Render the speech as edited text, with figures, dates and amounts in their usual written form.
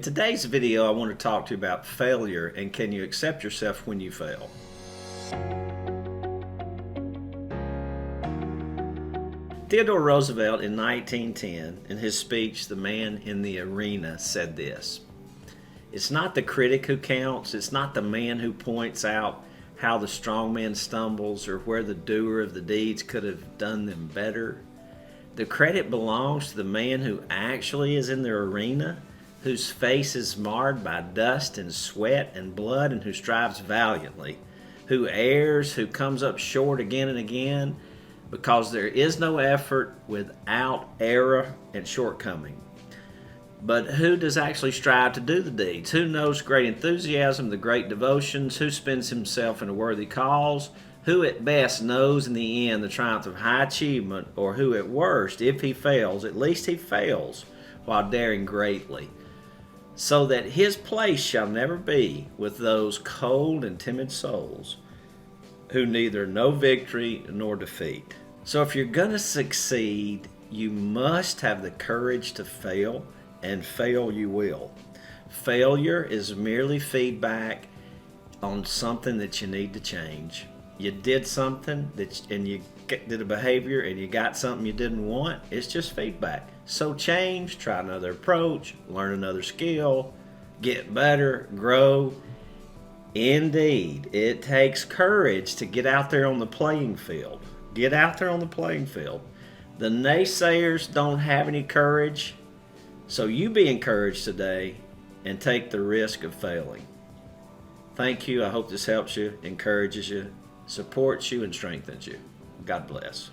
In today's video, I want to talk to you about failure and can you accept yourself when you fail. Theodore Roosevelt in 1910, in his speech, The Man in the Arena, said this: "It's not the critic who counts, it's not the man who points out how the strong man stumbles or where the doer of the deeds could have done them better. The credit belongs to the man who actually is in the arena, whose face is marred by dust and sweat and blood, and who strives valiantly, who errs, who comes up short again and again, because there is no effort without error and shortcoming. But who does actually strive to do the deeds? Who knows great enthusiasm, the great devotions? Who spends himself in a worthy cause? Who at best knows in the end the triumph of high achievement? Or who at worst, if he fails, at least he fails while daring greatly, so that his place shall never be with those cold and timid souls who neither know victory nor defeat." So if you're going to succeed, you must have the courage to fail, and fail you will. Failure is merely feedback on something that you need to change. You did something and you did a behavior and you got something you didn't want. It's just feedback. So change, try another approach, learn another skill, get better, grow. Indeed, it takes courage to get out there on the playing field. Get out there on the playing field. The naysayers don't have any courage, so you be encouraged today and take the risk of failing. Thank you. I hope this helps you, encourages you, supports you, and strengthens you. God bless.